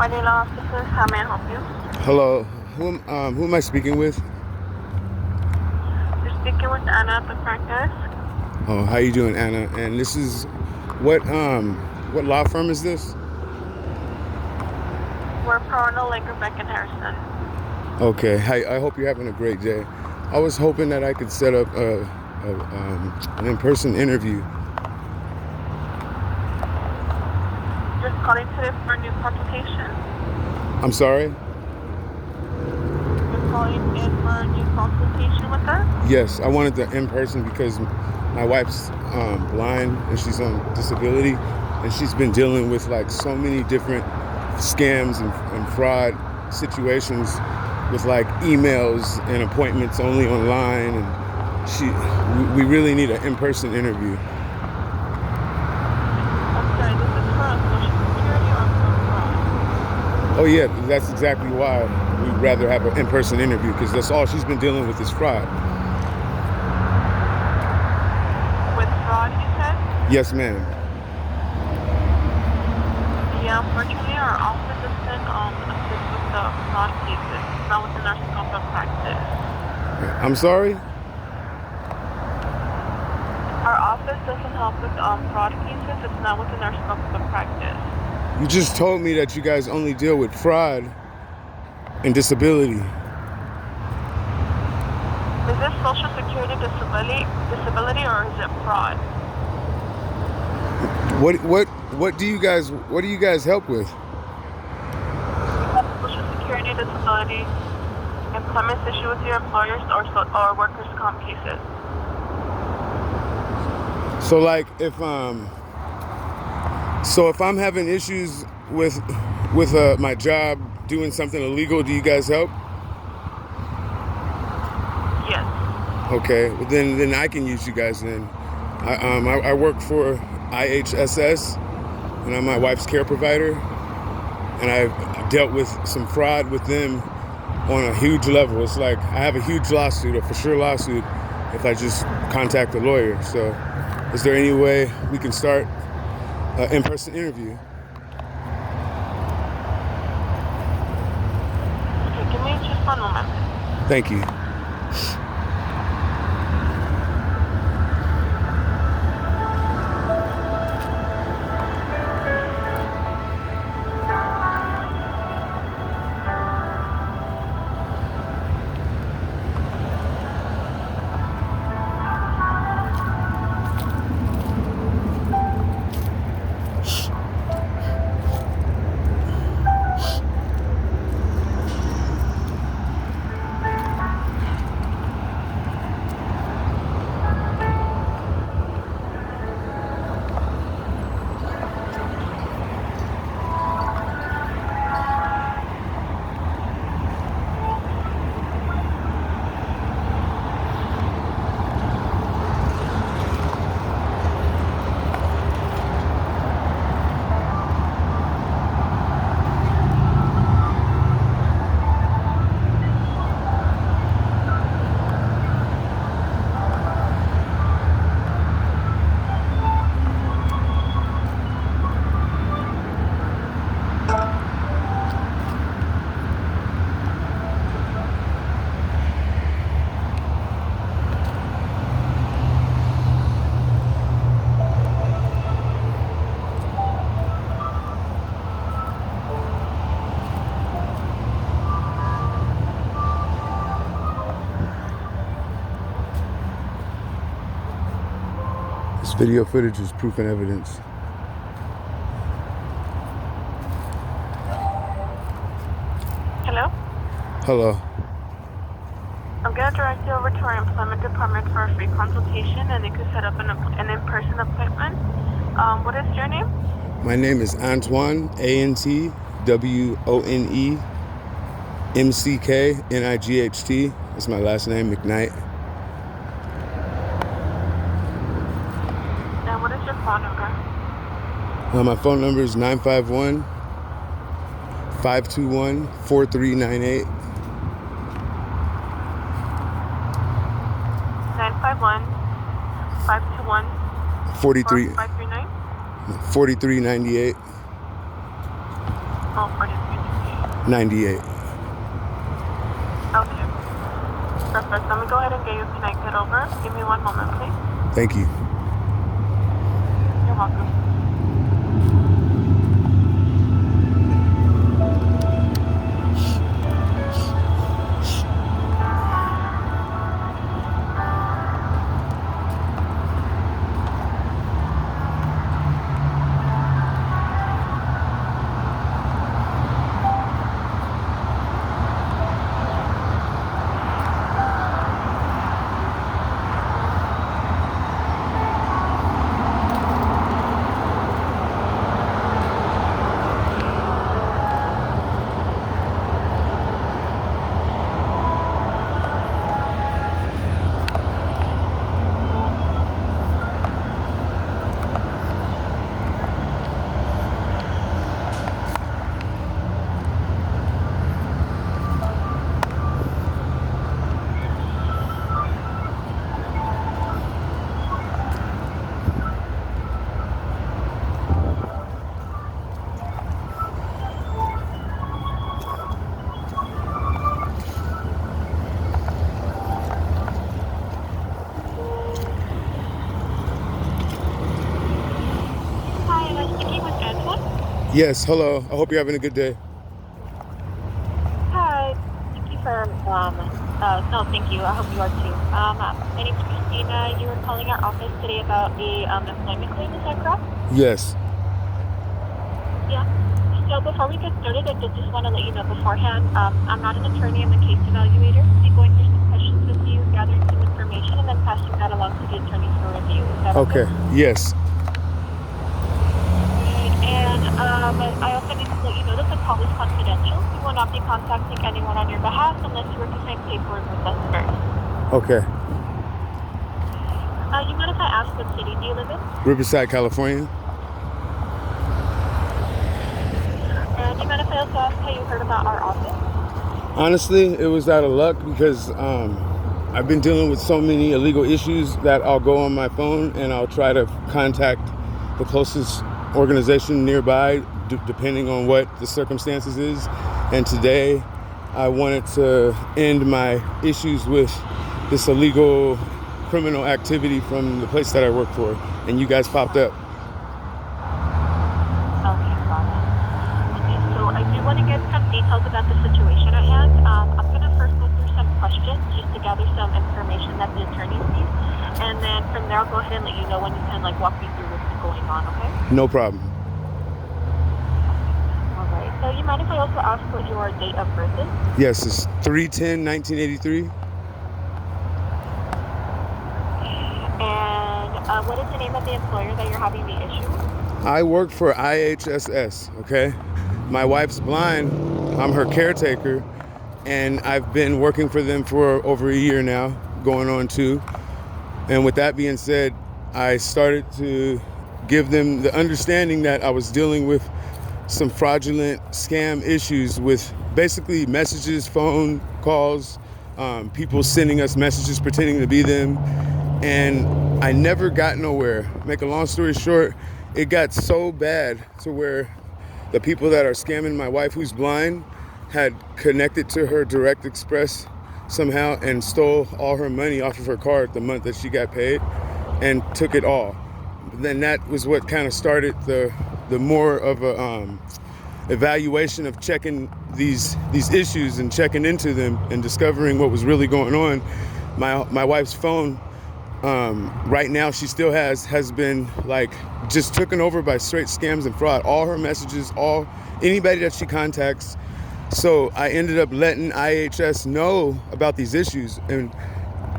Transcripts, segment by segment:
Manila officers, how may I help you? Hello, who am I speaking with? You're speaking with Anna at the front desk. Oh, how you doing, Anna? And this is what law firm is this? We're Corona Laker Beck and Harrison. Okay, hi. I hope you're having a great day. I was hoping that I could set up an in-person interview. Just calling today for a new consultation. I'm sorry? You're calling in for a new consultation with us? Yes, I wanted the in-person because my wife's blind and she's on disability, and she's been dealing with like so many different scams and fraud situations with like emails and appointments only online, and we really need an in-person interview. I'm sorry, this is for a social security or for fraud? Oh yeah, that's exactly why we'd rather have an in-person interview, because that's all she's been dealing with is fraud. With fraud, you said? Yes, ma'am. Yeah, unfortunately, our office doesn't assist with the fraud cases. It's not within our scope of practice. I'm sorry? Our office doesn't help with fraud cases. It's not within our scope of practice. You just told me that you guys only deal with fraud and disability. Is this Social Security disability or is it fraud? What do you guys help with? Social Security disability, employment issue with your employers, or workers' comp cases. So like if I'm having issues with my job doing something illegal, do you guys help? Yes. Okay, well then I can use you guys then. I work for IHSS, and I'm my wife's care provider, and I've dealt with some fraud with them on a huge level. It's like I have a huge lawsuit, a for sure lawsuit, if I just contact a lawyer. So is there any way we can start an in-person interview? Okay, give me just one moment. Thank you. This video footage is proof and evidence. Hello? Hello. I'm going to direct you over to our employment department for a free consultation, and you can set up an in-person appointment. What is your name? My name is Antoine, ANTWONE, That's my last name, McKnight. And what is your phone number? My phone number is 951-521-4398. 951-521-4539? 4398. Oh, 4398. 98. Okay. Perfect. Let me go ahead and get you connected over. Give me one moment, please. Thank you. You're welcome. Yes, hello. I hope you're having a good day. Hi. Thank you for, no, thank you. I hope you are too. My name's Christina. You were calling our office today about the, employment claim, is that correct? Yes. Yeah. So before we get started, I did just want to let you know beforehand, I'm not an attorney, I'm a case evaluator. I'll be going through some questions with you, gathering some information, and then passing that along to the attorney for review. Is that okay? Yes. And I also need to let you know that the call is confidential. We will not be contacting anyone on your behalf unless you were to sign paperwork with us first. Okay. You mind if I ask what city do you live in? Riverside, California. And do you mind if I also ask how you heard about our office? Honestly, it was out of luck because I've been dealing with so many illegal issues that I'll go on my phone and I'll try to contact the closest organization nearby, depending on what the circumstances is. And today, I wanted to end my issues with this illegal criminal activity from the place that I work for, and you guys popped up. Okay, got it. Okay, so I do want to get some details about the situation at hand. I'm going to first go through some questions just to gather some information that the attorneys need, and then from there I'll go ahead and let you know when you can walk me through what's going on, okay? No problem. All right, so you mind if I also ask what your date of birth is? Yes, it's 3/10/1983. And what is the name of the employer that you're having the issue with? I work for IHSS, okay? My wife's blind. I'm her caretaker, and I've been working for them for over a year now, going on 2. And with that being said, I started to give them the understanding that I was dealing with some fraudulent scam issues with basically messages, phone calls, people sending us messages pretending to be them. And I never got nowhere. Make a long story short, it got so bad to where the people that are scamming my wife, who's blind, had connected to her Direct Express somehow and stole all her money off of her card the month that she got paid and took it all. Then that was what kind of started the more of a evaluation of checking these issues and checking into them and discovering what was really going on. My wife's phone, right now she still has been just taken over by straight scams and fraud. All her messages, anybody that she contacts. So I ended up letting IHS know about these issues, and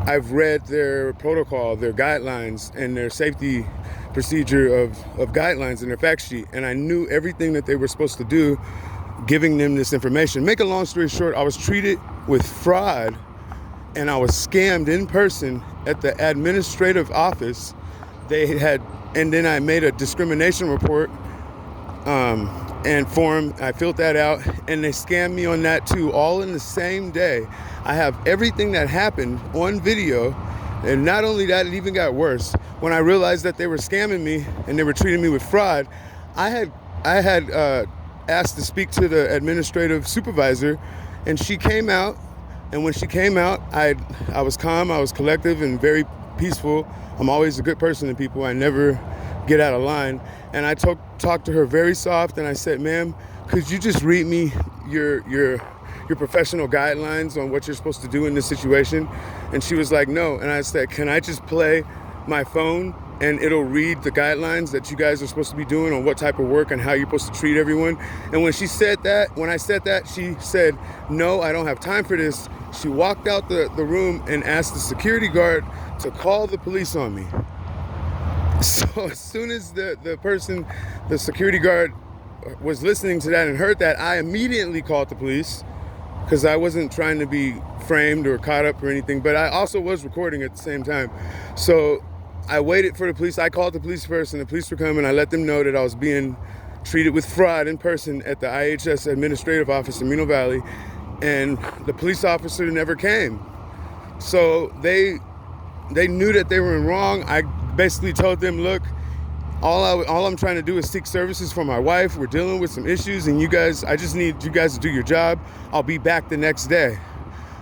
I've read their protocol, their guidelines, and their safety procedure of guidelines and their fact sheet, and I knew everything that they were supposed to do, giving them this information. Make a long story short, I was treated with fraud, and I was scammed in person at the administrative office. And then I made a discrimination report and form. I filled that out, and they scammed me on that too, all in the same day. I have everything that happened on video, and not only that, it even got worse. When I realized that they were scamming me and they were treating me with fraud, I had asked to speak to the administrative supervisor, and she came out. And when she came out, I was calm, I was collective, and very peaceful. I'm always a good person to people. I never get out of line. And I talked to her very soft, and I said, "Ma'am, could you just read me your professional guidelines on what you're supposed to do in this situation?" And she was like, "No." And I said, "Can I just play my phone and it'll read the guidelines that you guys are supposed to be doing on what type of work and how you're supposed to treat everyone?" And when I said that, she said, "No, I don't have time for this." She walked out the room and asked the security guard to call the police on me. So as soon as the security guard was listening to that and heard that, I immediately called the police, because I wasn't trying to be framed or caught up or anything, but I also was recording at the same time. So I waited for the police. I called the police first, and the police were coming. I let them know that I was being treated with fraud in person at the IHS administrative office in Reno Valley, and the police officer never came. So they knew that they were in wrong. I basically told them, "Look, all I'm trying to do is seek services for my wife. We're dealing with some issues, and I just need you guys to do your job. I'll be back the next day."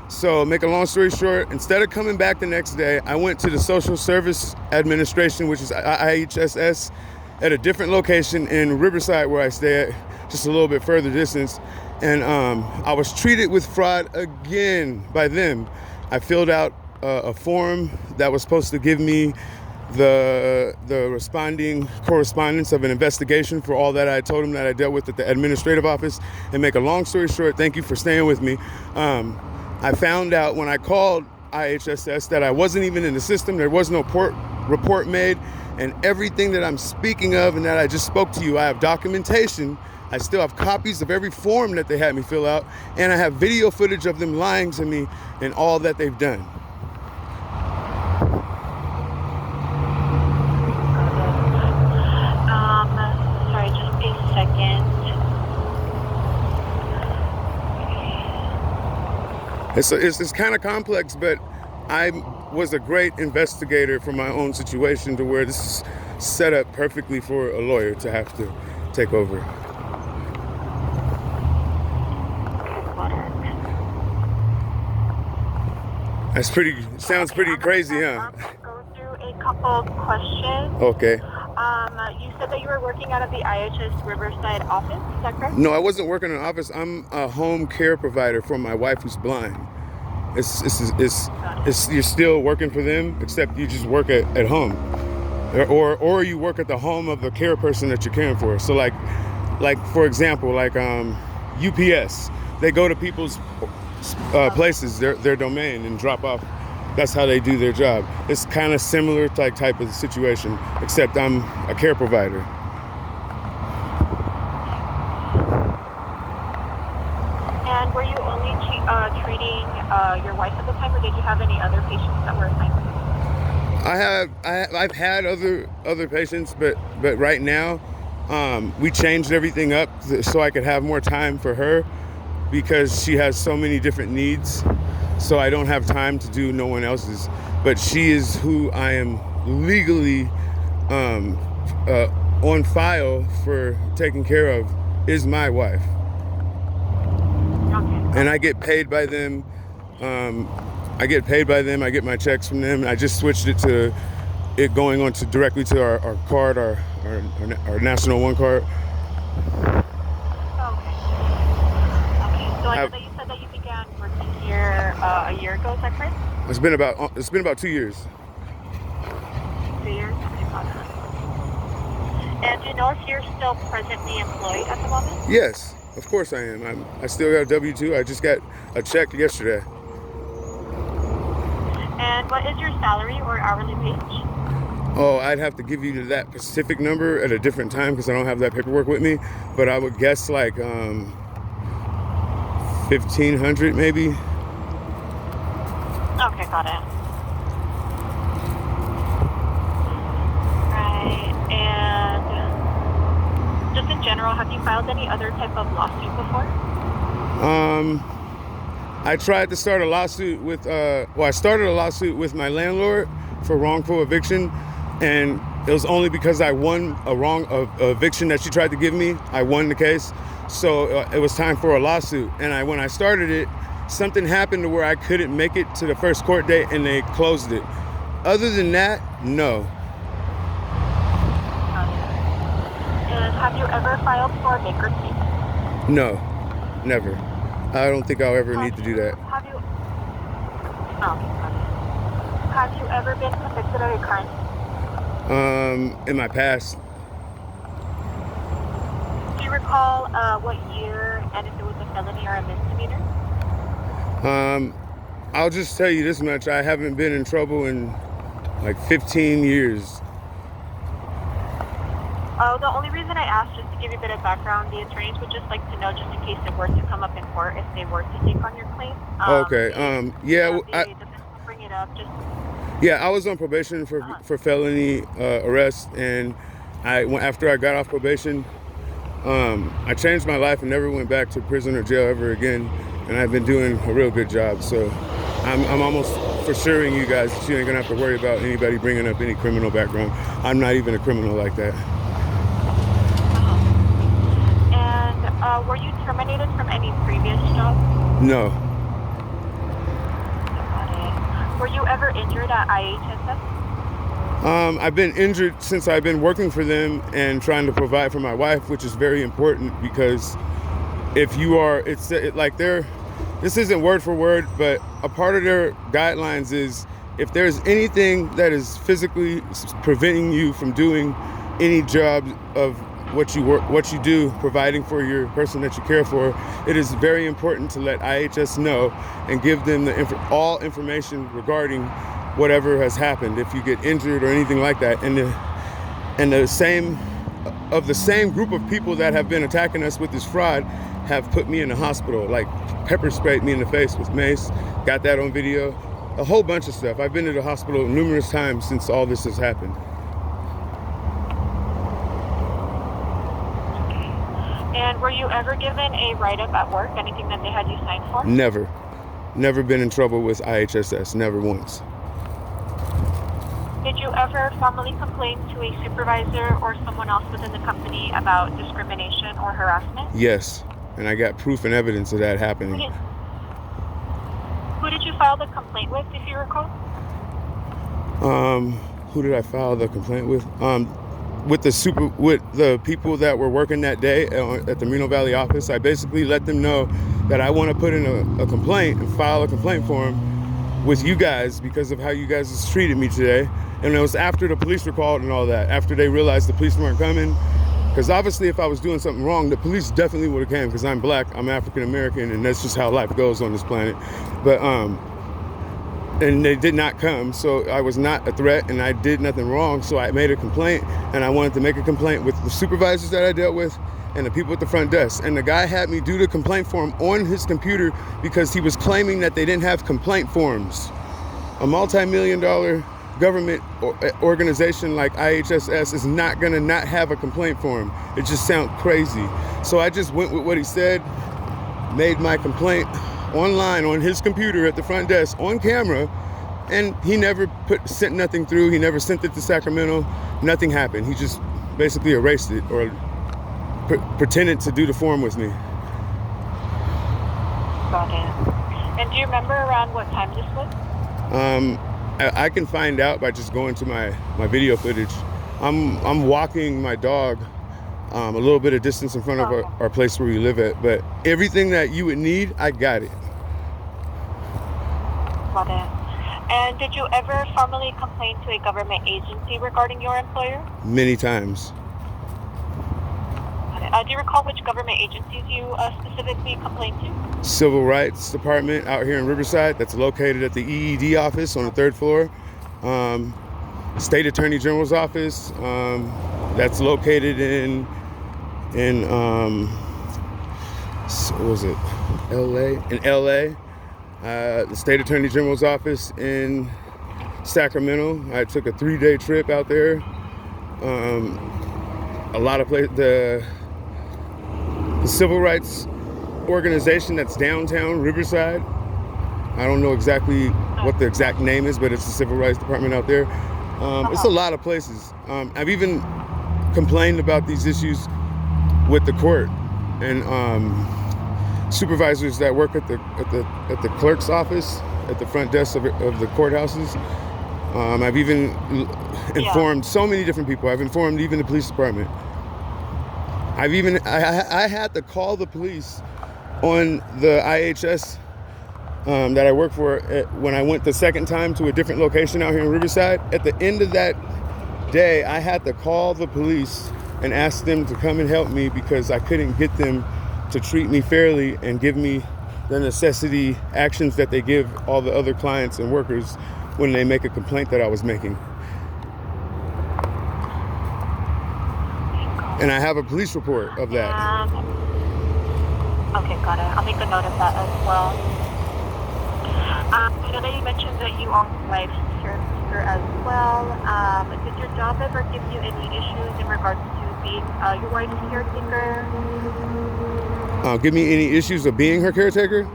So make a long story short, instead of coming back the next day, I went to the Social Service Administration, which is IHSS, at a different location in Riverside where I stay at, just a little bit further distance. And I was treated with fraud again by them. I filled out a form that was supposed to give me the responding correspondence of an investigation for all that I told them that I dealt with at the administrative office. And make a long story short, thank you for staying with me. I found out when I called IHSS that I wasn't even in the system. There was no report made, and everything that I'm speaking of and that I just spoke to you, I have documentation. I still have copies of every form that they had me fill out, and I have video footage of them lying to me and all that they've done. Sorry, just a second. It's kind of complex, but I was a great investigator for my own situation to where this is set up perfectly for a lawyer to have to take over. Got it. Sounds pretty crazy, huh? Go through a couple questions. Okay. You said that you were working out of the IHS Riverside office, is that correct? No, I wasn't working in an office. I'm a home care provider for my wife who's blind. You're still working for them, except you just work at home, or you work at the home of the care person that you're caring for. So like for example, like UPS, they go to people's places, their domain, and drop off. That's how they do their job. It's kind of similar type of situation, except I'm a care provider. And were you only treating your wife at the time, or did you have any other patients that were assigned? I've had other patients, but right now we changed everything up so I could have more time for her because she has so many different needs. So I don't have time to do no one else's. But she is who I am legally on file for taking care of, is my wife. Okay. And I get paid by them. I get my checks from them. I just switched it to it going on to directly to our card, our National One card. Okay. So I know that you said that you began working here a year ago, is that correct? It's been about 2 years. 2 years? Okay, got it. And do you know if you're still presently employed at the moment? Yes, of course I am. I still got a W-2. I just got a check yesterday. And what is your salary or hourly wage? Oh, I'd have to give you that specific number at a different time because I don't have that paperwork with me. But I would guess like 1,500 maybe. Okay, got it. Right, and just in general, have you filed any other type of lawsuit before? I tried to start a lawsuit with, I started a lawsuit with my landlord for wrongful eviction, and it was only because I won a eviction that she tried to give me. I won the case, so it was time for a lawsuit. And when I started it, something happened to where I couldn't make it to the first court date, and they closed it. Other than that, no. And have you ever filed for bankruptcy? No, never. I don't think I'll ever need to do that. Have you? Oh, got it. Have you ever been convicted of a crime? In my past. Do you recall what year and if it was a felony or a misdemeanor? I'll just tell you this much. I haven't been in trouble in like 15 years. The only reason I asked, just to give you a bit of background, the attorneys would just like to know, just in case it were to come up in court, if they were to take on your claim. Okay. The defense will bring it up. Yeah, I was on probation for felony arrest, and after I got off probation, I changed my life and never went back to prison or jail ever again. And I've been doing a real good job. So I'm almost for assuring you guys that you ain't gonna have to worry about anybody bringing up any criminal background. I'm not even a criminal like that. And were you terminated from any previous job? No. Were you ever injured at IHSS? I've been injured since I've been working for them and trying to provide for my wife, which is very important because if you are, this isn't word for word, but a part of their guidelines is if there's anything that is physically preventing you from doing any job of what you do, providing for your person that you care for, it is very important to let IHS know and give them all information regarding whatever has happened. If you get injured or anything like that, and the same group of people that have been attacking us with this fraud have put me in the hospital, like pepper sprayed me in the face with mace, got that on video, a whole bunch of stuff. I've been to the hospital numerous times since all this has happened. And were you ever given a write-up at work, anything that they had you sign for? Never. Never been in trouble with IHSS, never once. Did you ever formally complain to a supervisor or someone else within the company about discrimination or harassment? Yes, and I got proof and evidence of that Who happening. did you file the complaint with, if you recall? Who did I file the complaint with? With the people that were working that day at the Reno Valley office. I basically let them know that I want to put in a complaint and file a complaint form with you guys because of how you guys has treated me today. And it was after the police were called and all that, after they realized the police weren't coming. Because obviously if I was doing something wrong, the police definitely would have came, because I'm black, I'm African American, and that's just how life goes on this planet. But and they did not come, so I was not a threat and I did nothing wrong. So I made a complaint, and I wanted to make a complaint with the supervisors that I dealt with and the people at the front desk. And the guy had me do the complaint form on his computer because he was claiming that they didn't have complaint forms. A multi-million-dollar government organization like IHSS is not gonna not have a complaint form. It just sounds crazy. So I just went with what he said, made my complaint online on his computer at the front desk on camera, and he never sent nothing through. He never sent it to Sacramento. Nothing happened. He just basically erased it or pretended to do the form with me. Got it. And do you remember around what time this was? I can find out by just going to my video footage. I'm walking my dog a little bit of distance in front of our place where we live at, but everything that you would need, I got it. Got it. And did you ever formally complain to a government agency regarding your employer? Many times. Got it. Do you recall which government agencies you specifically complained to? Civil Rights Department out here in Riverside, that's located at the EED office on the 3rd floor. State Attorney General's office, that's located in what was it? LA? In LA. The State Attorney General's office in Sacramento. I took a 3-day trip out there. A lot of places. The Civil Rights organization that's downtown Riverside. I don't know exactly what the exact name is, but it's the Civil Rights Department out there. It's a lot of places. I've even complained about these issues with the court and supervisors that work at the clerk's office at the front desk of the courthouses. I've even informed so many different people. I've informed even the police department. I had to call the police on the IHS that I work for when I went the second time to a different location out here in Riverside. At the end of that day, I had to call the police and ask them to come and help me because I couldn't get them to treat me fairly and give me the necessity actions that they give all the other clients and workers when they make a complaint that I was making. And I have a police report of that. Okay, got it. I'll make a note of that as well. I know that you mentioned that you are wife's caretaker as well. Did your job ever give you any issues in regards to being your wife's caretaker? Give me any issues of being her caretaker?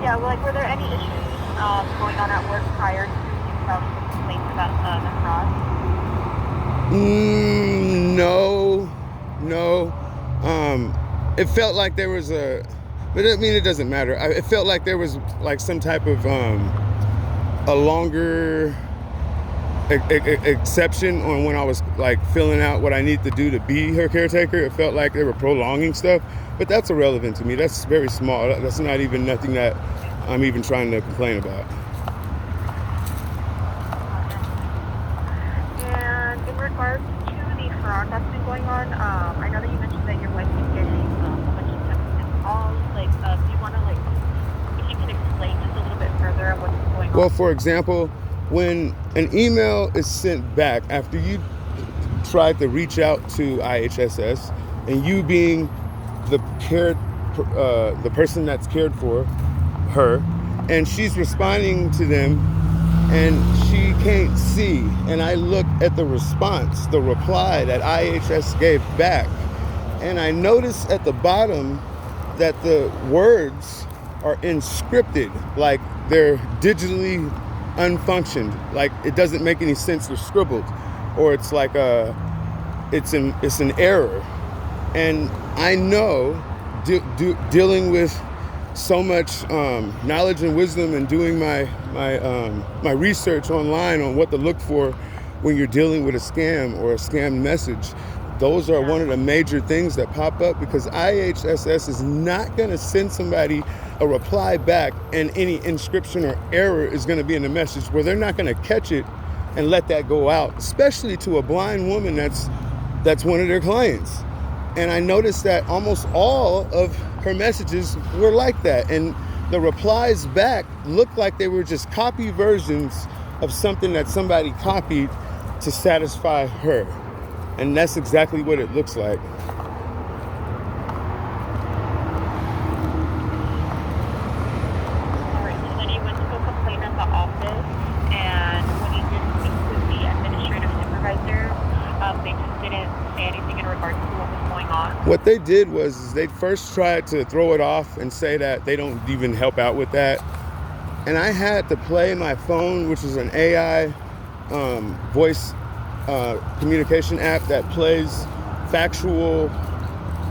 Yeah, well, were there any issues going on at work prior to you filing the complaint about the fraud? No. It felt like there was but I mean, it doesn't matter. It felt like there was like some type of a longer exception on when I was like filling out what I need to do to be her caretaker. It felt like they were prolonging stuff, but that's irrelevant to me. That's very small. That's not even nothing that I'm even trying to complain about. And in regards to the fraud that's been going on, I know that you mentioned that your wife is getting a bunch of texts and calls. Do you want to if you can explain just a little bit further on what's going on? Well, for example, when an email is sent back after you tried to reach out to IHSS, and you being the person that's cared for her, and she's responding to them, and she can't see, and I look at the response, the reply that IHS gave back, and I notice at the bottom that the words are encrypted, like they're digitally unfunctioned, like it doesn't make any sense, they're scribbled, or it's like it's an error. And I know dealing with so much knowledge and wisdom and doing my research online on what to look for when you're dealing with a scam or a scam message, those are one of the major things that pop up, because IHSS is not going to send somebody a reply back and any inscription or error is going to be in the message, where they're not going to catch it and let that go out, especially to a blind woman that's one of their clients. And I noticed that almost all of her messages were like that. And the replies back looked like they were just copy versions of something that somebody copied to satisfy her. And that's exactly what it looks like. Alright, so then you went to go complain at the office, and when you did speak to the administrative supervisor, they just didn't say anything in regards to what was going on. What they did was they first tried to throw it off and say that they don't even help out with that. And I had to play my phone, which is an AI voice communication app that plays factual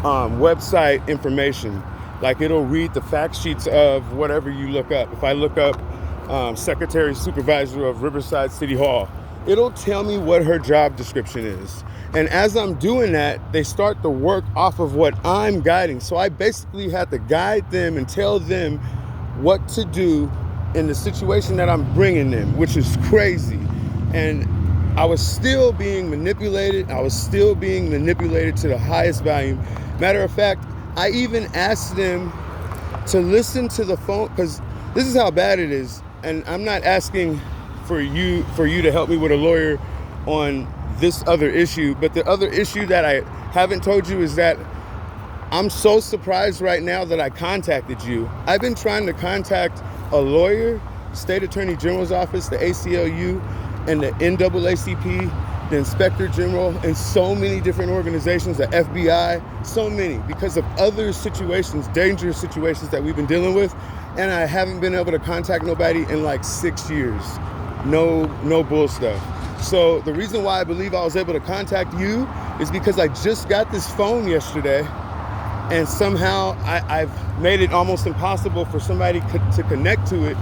website information. Like, it'll read the fact sheets of whatever you look up. If I look up Secretary Supervisor of Riverside City Hall, it'll tell me what her job description is. And as I'm doing that, they start to work off of what I'm guiding. So I basically had to guide them and tell them what to do in the situation that I'm bringing them, which is crazy. And I was still being manipulated. I was still being manipulated to the highest value. Matter of fact, I even asked them to listen to the phone, because this is how bad it is. And I'm not asking for you to help me with a lawyer on this other issue, but the other issue that I haven't told you is that I'm so surprised right now that I contacted you. I've been trying to contact a lawyer, State Attorney General's office, the ACLU, and the NAACP, the Inspector General, and so many different organizations, the FBI, so many, because of other situations, dangerous situations that we've been dealing with, and I haven't been able to contact nobody in like 6 years. No bull stuff. So the reason why I believe I was able to contact you is because I just got this phone yesterday, and somehow I've made it almost impossible for somebody to connect to it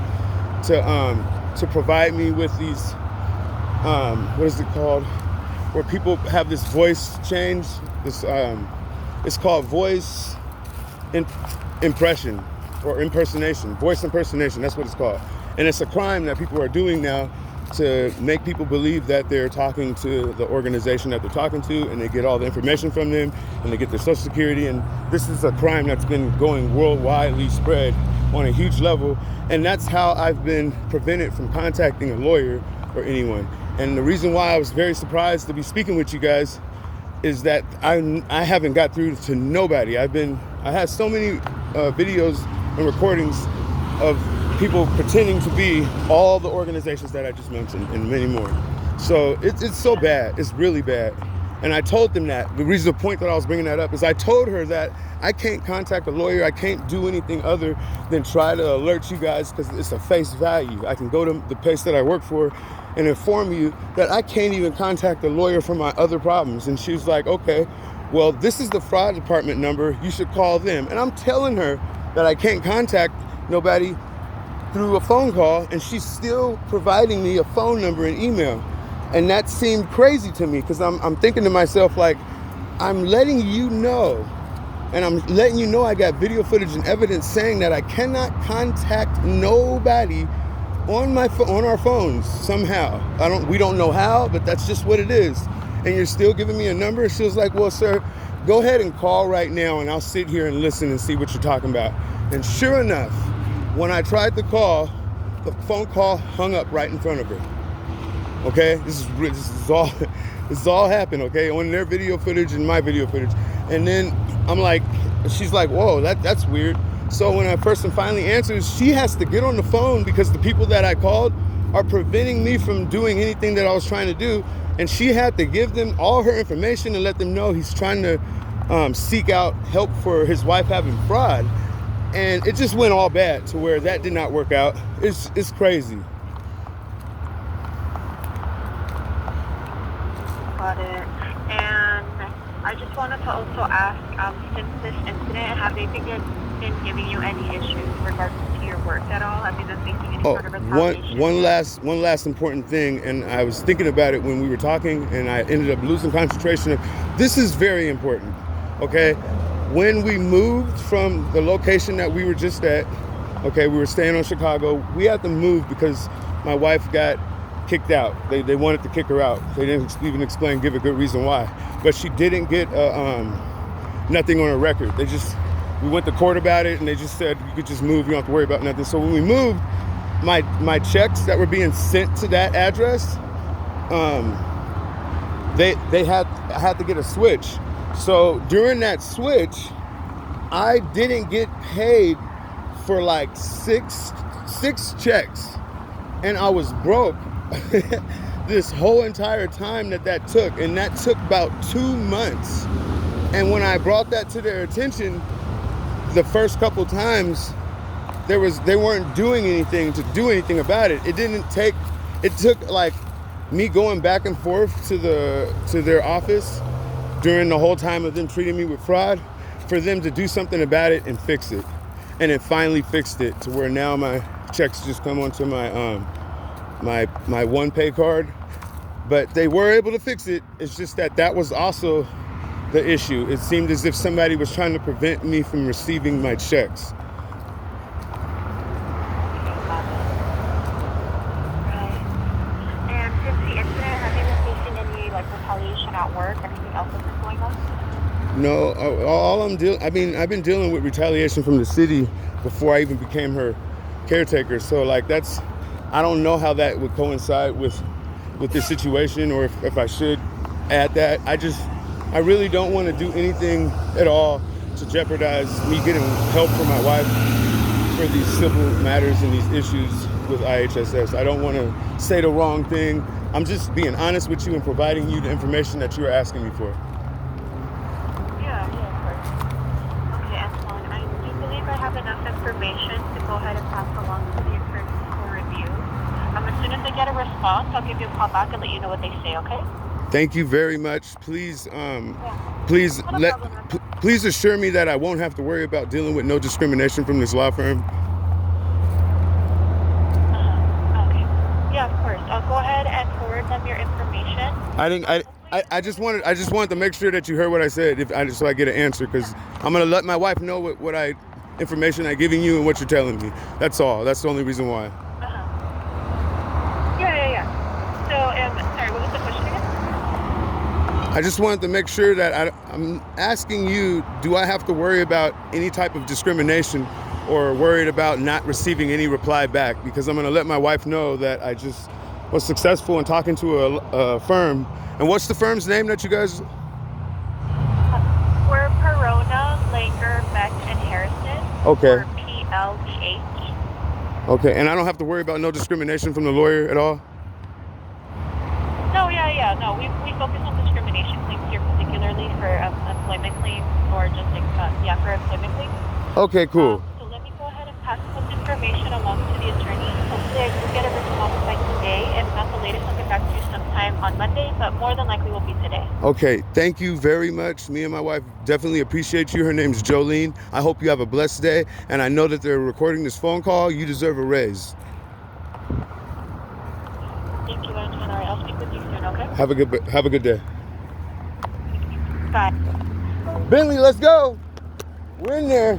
to provide me with these, what is it called? Where people have this voice change. This it's called voice impression or impersonation. Voice impersonation. That's what it's called. And it's a crime that people are doing now to make people believe that they're talking to the organization that they're talking to, and they get all the information from them, and they get their social security. And this is a crime that's been going worldwide, spread on a huge level. And that's how I've been prevented from contacting a lawyer or anyone. And the reason why I was very surprised to be speaking with you guys is that I haven't got through to nobody. I had so many videos and recordings of people pretending to be all the organizations that I just mentioned and many more. So it's so bad. It's really bad. And I told them that. The point that I was bringing that up is I told her that I can't contact a lawyer. I can't do anything other than try to alert you guys, because it's a face value. I can go to the place that I work for and inform you that I can't even contact a lawyer for my other problems. And she was like, okay, well, this is the fraud department number. You should call them. And I'm telling her that I can't contact nobody through a phone call, and she's still providing me a phone number and email. And that seemed crazy to me, because I'm thinking to myself, like, I'm letting you know, and I'm letting you know I got video footage and evidence saying that I cannot contact nobody on our phones somehow. We don't know how, but that's just what it is. And you're still giving me a number? She was like, well, sir, go ahead and call right now, and I'll sit here and listen and see what you're talking about. And sure enough, when I tried to call, the phone call hung up right in front of her. Okay, this is all happened. Okay, on their video footage and my video footage. And then she's like, whoa, that's weird. So when a person finally answers, she has to get on the phone, because the people that I called are preventing me from doing anything that I was trying to do. And she had to give them all her information and let them know he's trying to seek out help for his wife having fraud. And it just went all bad to where that did not work out. It's crazy. Got it. And I just wanted to also ask, since this incident, have they been giving you any issues in regards to your work at all? Have you been facing any sort of retaliation? One last important thing, and I was thinking about it when we were talking, and I ended up losing concentration. This is very important, okay? When we moved from the location that we were just at, okay, we were staying on Chicago, we had to move because my wife got kicked out. They wanted to kick her out. They didn't even give a good reason why. But she didn't get nothing on her record. We went to court about it, and they just said, you could just move, you don't have to worry about nothing. So when we moved, my checks that were being sent to that address, I had to get a switch. So during that switch, I didn't get paid for like six checks, and I was broke this whole entire time that took, and that took about 2 months. And when I brought that to their attention the first couple times, they weren't doing anything about it. It took like me going back and forth to their office during the whole time of them treating me with fraud for them to do something about it and fix it. And it finally fixed it to where now my checks just come onto my one pay card. But they were able to fix it. It's just that was also the issue. It seemed as if somebody was trying to prevent me from receiving my checks. And since the incident, have you been facing any retaliation at work? Anything else that's been going on? No, I've been dealing with retaliation from the city before I even became her caretaker. So I don't know how that would coincide with this situation, or if I should add that. I really don't want to do anything at all to jeopardize me getting help from my wife for these civil matters and these issues with IHSS. I don't want to say the wrong thing. I'm just being honest with you and providing you the information that you are asking me for. Yeah, of course. Okay, excellent. I do believe I have enough information to go ahead and pass along to the attorney for review. As soon as I get a response, I'll give you a call back and let you know what they say, okay? Thank you very much. Please assure me that I won't have to worry about dealing with no discrimination from this law firm. Okay. Yeah, of course. I'll go ahead and forward them your information. I just wanted to make sure that you heard what I said, so I get an answer, because I'm gonna let my wife know what information I'm giving you and what you're telling me. That's all. That's the only reason why. Yeah. So, sorry, what was the question again? I just wanted to make sure that I'm asking you, do I have to worry about any type of discrimination or worried about not receiving any reply back? Because I'm going to let my wife know that I just was successful in talking to a firm. And what's the firm's name that you guys... We're Perona, Langer, Beck, and Harrison. Okay. Or PLBH. Okay, and I don't have to worry about no discrimination from the lawyer at all? No, no. We focus on discrimination claims here, particularly for employment claims, or just for employment claims. Okay, cool. So let me go ahead and pass this information along to the attorney. Hopefully I will get a response by today. If not the latest, I'll get back to you sometime on Monday, but more than likely will be today. Okay, thank you very much. Me and my wife definitely appreciate you. Her name's Jolene. I hope you have a blessed day, and I know that they're recording this phone call. You deserve a raise. Thank you, Antoine. All right, I'll speak with you soon, okay? Have a good day. Bye. Bentley, let's go. We're in there.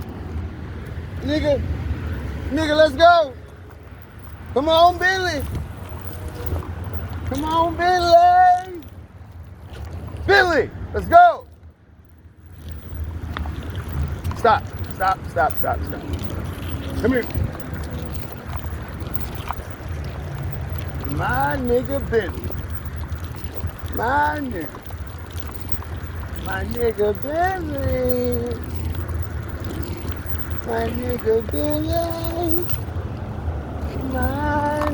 Nigga, let's go. Come on, Bentley. Come on, Bentley. Bentley, let's go. Stop. Come here. My nigga Bentley. My nigga Bentley. My nigga Bentley. My